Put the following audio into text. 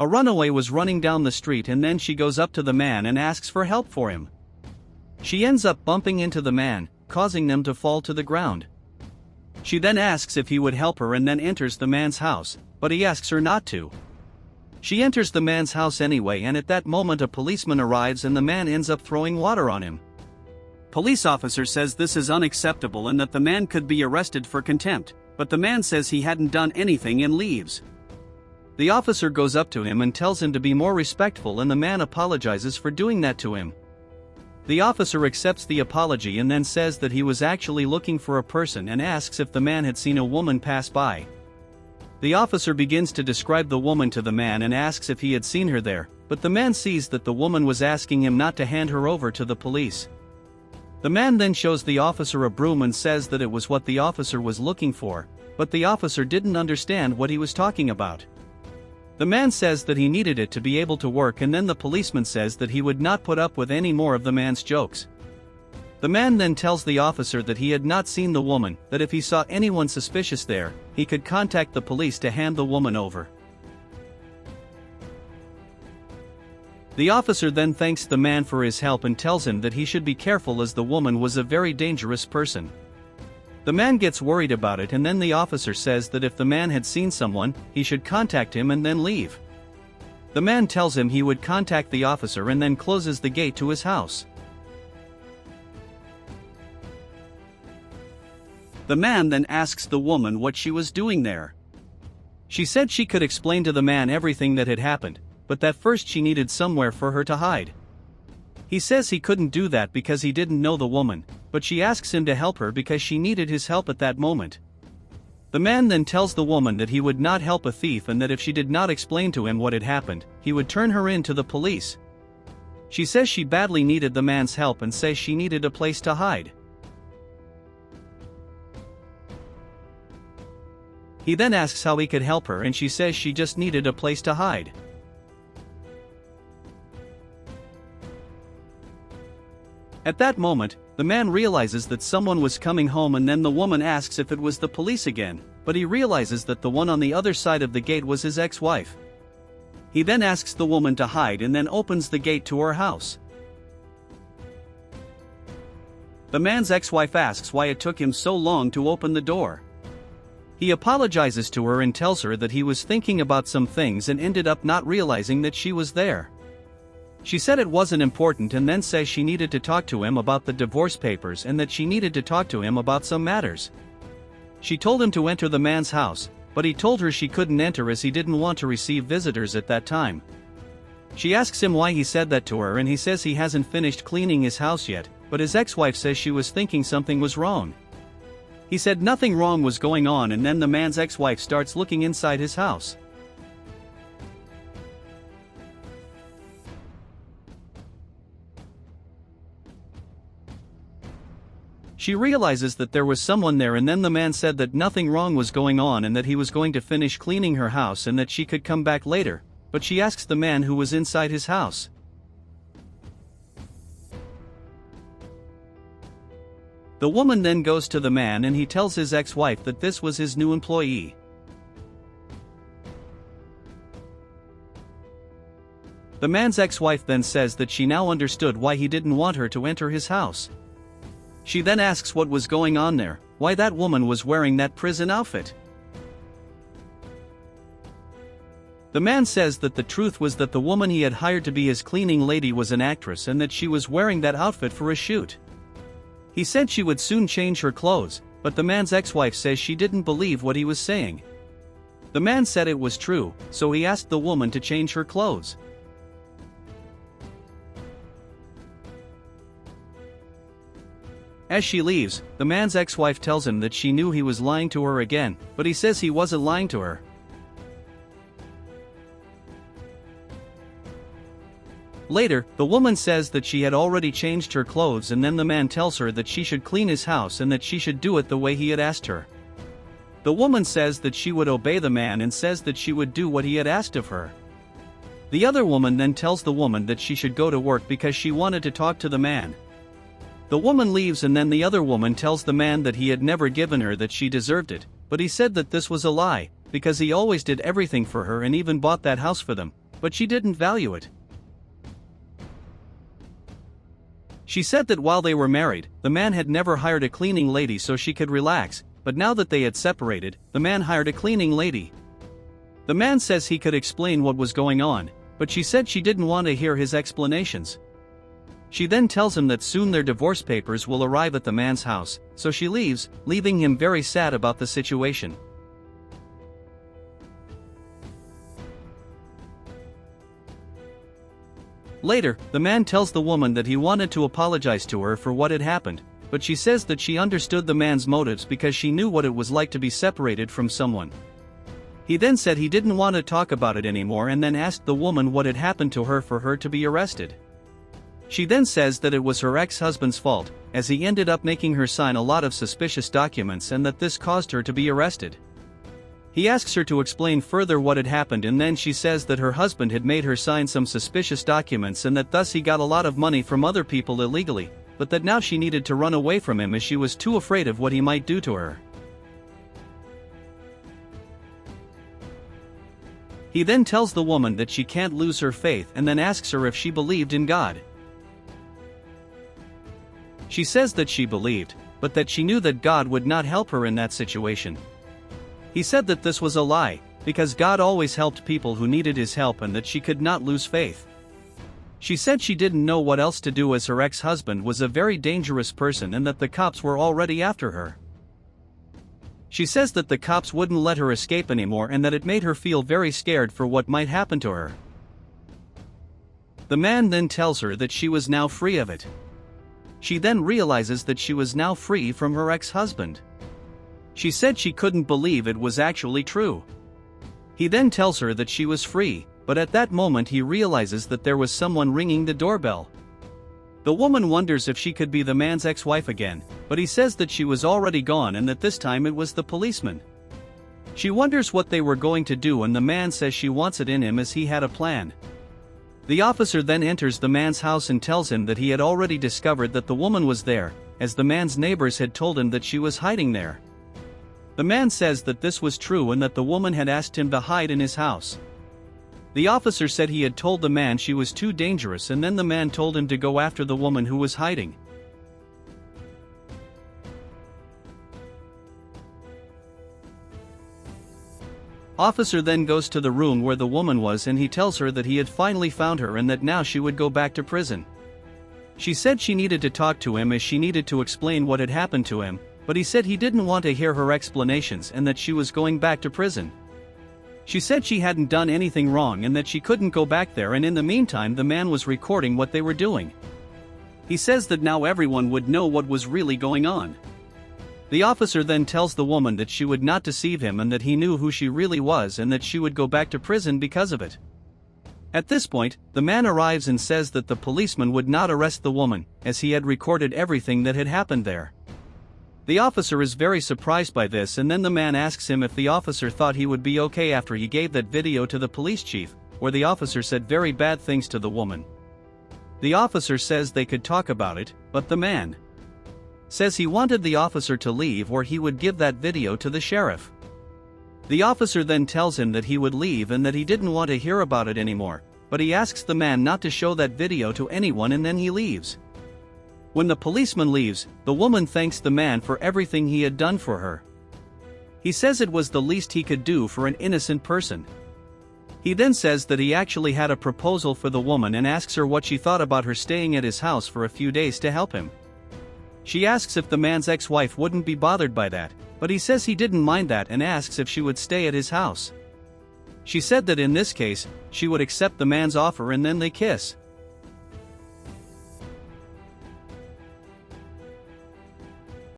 A runaway was running down the street and then she goes up to the man and asks for help for him. She ends up bumping into the man, causing them to fall to the ground. She then asks if he would help her and then enters the man's house, but he asks her not to. She enters the man's house anyway, and at that moment a policeman arrives and the man ends up throwing water on him. Police officer says this is unacceptable and that the man could be arrested for contempt, but the man says he hadn't done anything and leaves. The officer goes up to him and tells him to be more respectful, and the man apologizes for doing that to him. The officer accepts the apology and then says that he was actually looking for a person and asks if the man had seen a woman pass by. The officer begins to describe the woman to the man and asks if he had seen her there, but the man sees that the woman was asking him not to hand her over to the police. The man then shows the officer a broom and says that it was what the officer was looking for, but the officer didn't understand what he was talking about. The man says that he needed it to be able to work, and then the policeman says that he would not put up with any more of the man's jokes. The man then tells the officer that he had not seen the woman, that if he saw anyone suspicious there, he could contact the police to hand the woman over. The officer then thanks the man for his help and tells him that he should be careful as the woman was a very dangerous person. The man gets worried about it, and then the officer says that if the man had seen someone, he should contact him and then leave. The man tells him he would contact the officer and then closes the gate to his house. The man then asks the woman what she was doing there. She said she could explain to the man everything that had happened, but that first she needed somewhere for her to hide. He says he couldn't do that because he didn't know the woman, but she asks him to help her because she needed his help at that moment. The man then tells the woman that he would not help a thief and that if she did not explain to him what had happened, he would turn her in to the police. She says she badly needed the man's help and says she needed a place to hide. He then asks how he could help her and she says she just needed a place to hide. At that moment, the man realizes that someone was coming home, and then the woman asks if it was the police again, but he realizes that the one on the other side of the gate was his ex-wife. He then asks the woman to hide and then opens the gate to her house. The man's ex-wife asks why it took him so long to open the door. He apologizes to her and tells her that he was thinking about some things and ended up not realizing that she was there. She said it wasn't important and then says she needed to talk to him about the divorce papers and that she needed to talk to him about some matters. She told him to enter the man's house, but he told her she couldn't enter as he didn't want to receive visitors at that time. She asks him why he said that to her, and he says he hasn't finished cleaning his house yet, but his ex-wife says she was thinking something was wrong. He said nothing wrong was going on, and then the man's ex-wife starts looking inside his house. She realizes that there was someone there, and then the man said that nothing wrong was going on and that he was going to finish cleaning her house and that she could come back later, but she asks the man who was inside his house. The woman then goes to the man and he tells his ex-wife that this was his new employee. The man's ex-wife then says that she now understood why he didn't want her to enter his house. She then asks what was going on there, why that woman was wearing that prison outfit. The man says that the truth was that the woman he had hired to be his cleaning lady was an actress and that she was wearing that outfit for a shoot. He said she would soon change her clothes, but the man's ex-wife says she didn't believe what he was saying. The man said it was true, so he asked the woman to change her clothes. As she leaves, the man's ex-wife tells him that she knew he was lying to her again, but he says he wasn't lying to her. Later, the woman says that she had already changed her clothes, and then the man tells her that she should clean his house and that she should do it the way he had asked her. The woman says that she would obey the man and says that she would do what he had asked of her. The other woman then tells the woman that she should go to work because she wanted to talk to the man. The woman leaves, and then the other woman tells the man that he had never given her that she deserved it, but he said that this was a lie, because he always did everything for her and even bought that house for them, but she didn't value it. She said that while they were married, the man had never hired a cleaning lady so she could relax, but now that they had separated, the man hired a cleaning lady. The man says he could explain what was going on, but she said she didn't want to hear his explanations. She then tells him that soon their divorce papers will arrive at the man's house, so she leaves, leaving him very sad about the situation. Later, the man tells the woman that he wanted to apologize to her for what had happened, but she says that she understood the man's motives because she knew what it was like to be separated from someone. He then said he didn't want to talk about it anymore and then asked the woman what had happened to her for her to be arrested. She then says that it was her ex-husband's fault, as he ended up making her sign a lot of suspicious documents and that this caused her to be arrested. He asks her to explain further what had happened and then she says that her husband had made her sign some suspicious documents and that thus he got a lot of money from other people illegally, but that now she needed to run away from him as she was too afraid of what he might do to her. He then tells the woman that she can't lose her faith and then asks her if she believed in God. She says that she believed, but that she knew that God would not help her in that situation. He said that this was a lie, because God always helped people who needed his help and that she could not lose faith. She said she didn't know what else to do as her ex-husband was a very dangerous person and that the cops were already after her. She says that the cops wouldn't let her escape anymore and that it made her feel very scared for what might happen to her. The man then tells her that she was now free of it. She then realizes that she was now free from her ex-husband. She said she couldn't believe it was actually true. He then tells her that she was free, but at that moment he realizes that there was someone ringing the doorbell. The woman wonders if she could be the man's ex-wife again, but he says that she was already gone and that this time it was the policeman. She wonders what they were going to do and the man says she wants it in him as he had a plan. The officer then enters the man's house and tells him that he had already discovered that the woman was there, as the man's neighbors had told him that she was hiding there. The man says that this was true and that the woman had asked him to hide in his house. The officer said he had told the man she was too dangerous and then the man told him to go after the woman who was hiding. Officer then goes to the room where the woman was and he tells her that he had finally found her and that now she would go back to prison. She said she needed to talk to him as she needed to explain what had happened to him, but he said he didn't want to hear her explanations and that she was going back to prison. She said she hadn't done anything wrong and that she couldn't go back there, and in the meantime the man was recording what they were doing. He says that now everyone would know what was really going on. The officer then tells the woman that she would not deceive him and that he knew who she really was and that she would go back to prison because of it. At this point, the man arrives and says that the policeman would not arrest the woman, as he had recorded everything that had happened there. The officer is very surprised by this and then the man asks him if the officer thought he would be okay after he gave that video to the police chief, where the officer said very bad things to the woman. The officer says they could talk about it, but the man says he wanted the officer to leave or he would give that video to the sheriff. The officer then tells him that he would leave and that he didn't want to hear about it anymore, but he asks the man not to show that video to anyone and then he leaves. When the policeman leaves, the woman thanks the man for everything he had done for her. He says it was the least he could do for an innocent person. He then says that he actually had a proposal for the woman and asks her what she thought about her staying at his house for a few days to help him. She asks if the man's ex-wife wouldn't be bothered by that, but he says he didn't mind that and asks if she would stay at his house. She said that in this case, she would accept the man's offer and then they kiss.